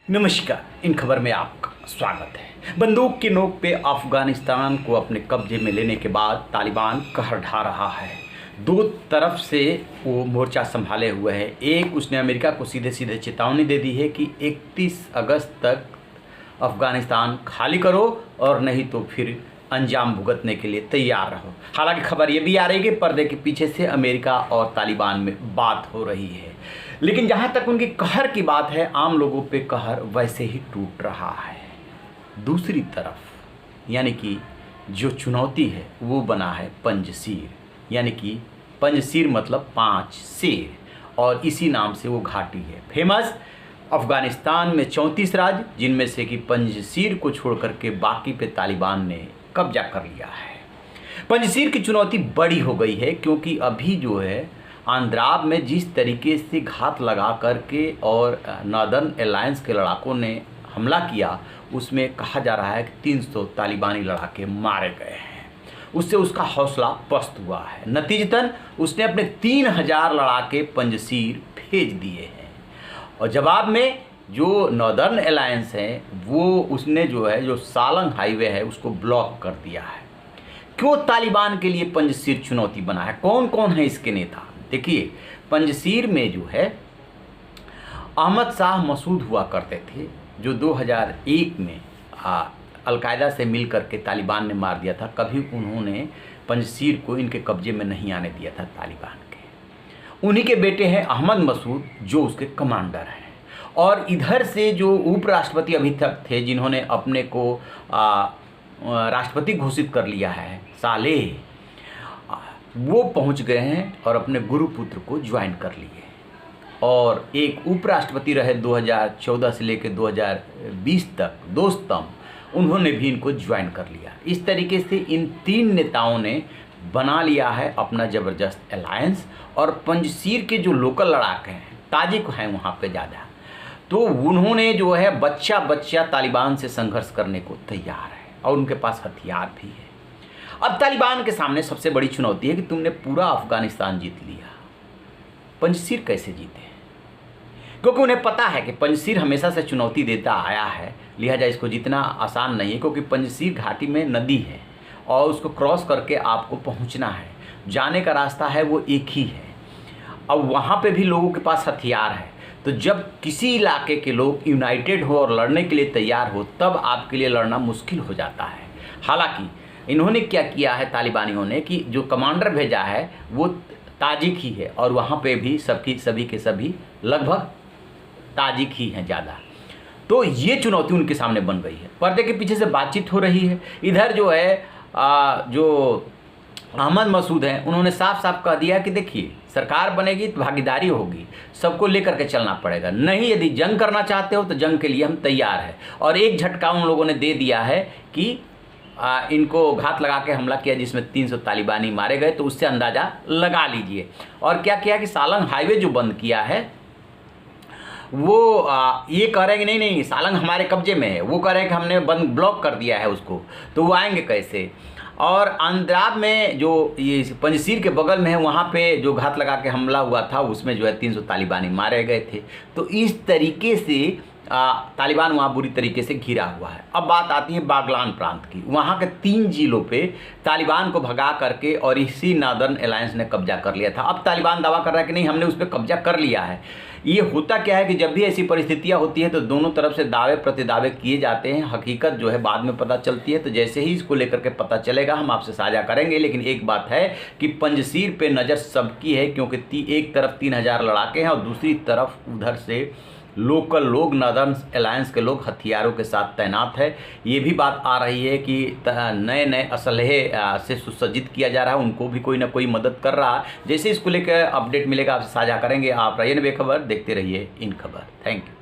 नमस्कार। इन खबर में आपका स्वागत है। बंदूक की नोक पे अफगानिस्तान को अपने कब्जे में लेने के बाद तालिबान कहर ढा रहा है। दो तरफ से वो मोर्चा संभाले हुए है। एक, उसने अमेरिका को सीधे सीधे चेतावनी दे दी है कि 31 अगस्त तक अफगानिस्तान खाली करो और नहीं तो फिर अंजाम भुगतने के लिए तैयार रहो। हालांकि खबर ये भी आ रही है कि पर्दे के पीछे से अमेरिका और तालिबान में बात हो रही है, लेकिन जहाँ तक उनकी कहर की बात है, आम लोगों पे कहर वैसे ही टूट रहा है। दूसरी तरफ यानी कि जो चुनौती है वो बना है पंजशीर, यानी कि पंजशीर मतलब 5 शेर, और इसी नाम से वो घाटी है फेमस। अफगानिस्तान में 34 राज्य, जिनमें से कि पंजशीर को छोड़ करके बाकी पे तालिबान ने कब्जा कर लिया है। पंजशीर की चुनौती बड़ी हो गई है क्योंकि अभी जो है आंद्राब में जिस तरीके से घात लगा करके और नॉर्दर्न अलायंस के लड़ाकों ने हमला किया, उसमें कहा जा रहा है कि 300 तालिबानी लड़ाके मारे गए हैं। उससे उसका हौसला पस्त हुआ है। नतीजतन उसने अपने 3000 लड़ाके पंजशीर भेज दिए हैं, और जवाब में जो नॉर्दर्न अलायंस है वो उसने जो सालंग हाईवे है उसको ब्लॉक कर दिया है। क्यों तालिबान के लिए पंजशीर चुनौती बना है? कौन कौन है इसके नेता? देखिए, पंजशीर में जो है अहमद शाह मसूद हुआ करते थे, जो 2001 में अलकायदा से मिल करके तालिबान ने मार दिया था। कभी उन्होंने पंजशीर को इनके कब्जे में नहीं आने दिया था तालिबान के। उन्हीं के बेटे हैं अहमद मसूद, जो उसके कमांडर हैं। और इधर से जो उपराष्ट्रपति अभी तक थे, जिन्होंने अपने को राष्ट्रपति घोषित कर लिया है, सालेह, वो पहुंच गए हैं और अपने गुरुपुत्र को ज्वाइन कर लिए। और एक उपराष्ट्रपति रहे 2014 से लेकर 2020 तक, दोस्तम, उन्होंने भी इनको ज्वाइन कर लिया। इस तरीके से इन 3 नेताओं ने बना लिया है अपना ज़बरदस्त अलायंस। और पंजशीर के जो लोकल लड़ाके हैं, ताजिक हैं वहाँ पे ज़्यादा, तो उन्होंने जो है बच्चा बच्चा तालिबान से संघर्ष करने को तैयार है और उनके पास हथियार भी है। अब तालिबान के सामने सबसे बड़ी चुनौती है कि तुमने पूरा अफगानिस्तान जीत लिया, पंजशीर कैसे जीते? क्योंकि उन्हें पता है कि पंजशीर हमेशा से चुनौती देता आया है, लिहाजा इसको जीतना आसान नहीं है। क्योंकि पंजशीर घाटी में नदी है और उसको क्रॉस करके आपको पहुंचना है, जाने का रास्ता है वो एक ही है। अब वहाँ पे भी लोगों के पास हथियार है, तो जब किसी इलाके के लोग यूनाइटेड हो और लड़ने के लिए तैयार हो, तब आपके लिए लड़ना मुश्किल हो जाता है। हालांकि इन्होंने क्या किया है तालिबानियों ने कि जो कमांडर भेजा है वो ताजिक ही है, और वहाँ पे भी सभी के सभी लगभग ताजिक ही हैं ज़्यादा। तो ये चुनौती उनके सामने बन गई है। पर्दे के पीछे से बातचीत हो रही है। इधर जो है जो अहमद मसूद हैं, उन्होंने साफ साफ कह दिया कि देखिए, सरकार बनेगी तो भागीदारी होगी, सबको लेकर के चलना पड़ेगा। नहीं, यदि जंग करना चाहते हो तो जंग के लिए हम तैयार हैं। और एक झटका उन लोगों ने दे दिया है कि इनको घात लगा के हमला किया, जिसमें 300 तालिबानी मारे गए, तो उससे अंदाज़ा लगा लीजिए। और क्या किया कि सालंग हाईवे जो बंद किया है, वो ये कह रहे हैं कि नहीं, सालंग हमारे कब्जे में है। वो कह रहे हैं कि हमने बंद ब्लॉक कर दिया है उसको, तो वो आएंगे कैसे? और आंद्राब में जो ये पंजशीर के बगल में है, वहाँ पे जो घात लगा के हमला हुआ था, उसमें जो है 300 तालिबानी मारे गए थे। तो इस तरीके से तालिबान वहाँ बुरी तरीके से घिरा हुआ है। अब बात आती है बागलान प्रांत की। वहाँ के 3 जिलों पे तालिबान को भगा करके और इसी नॉर्दर्न अलायंस ने कब्जा कर लिया था। अब तालिबान दावा कर रहा है कि नहीं, हमने उस पर कब्जा कर लिया है। ये होता क्या है कि जब भी ऐसी परिस्थितियाँ होती है तो दोनों तरफ से दावे प्रतिदावे किए जाते हैं। हकीकत जो है बाद में पता चलती है। तो जैसे ही इसको लेकर के पता चलेगा हम आपसे साझा करेंगे। लेकिन एक बात है कि पंजशीर पे नज़र सबकी है, क्योंकि एक तरफ 3000 लड़ाके हैं और दूसरी तरफ उधर से लोकल लोग, नॉर्दर्न अलायंस के लोग हथियारों के साथ तैनात है। ये भी बात आ रही है कि नए नए असलहे से सुसज्जित किया जा रहा है, उनको भी कोई ना कोई मदद कर रहा है। जैसे इसको लेकर अपडेट मिलेगा आपसे साझा करेंगे। आप रहिए बेखबर, देखते रहिए इन खबर। Thank you.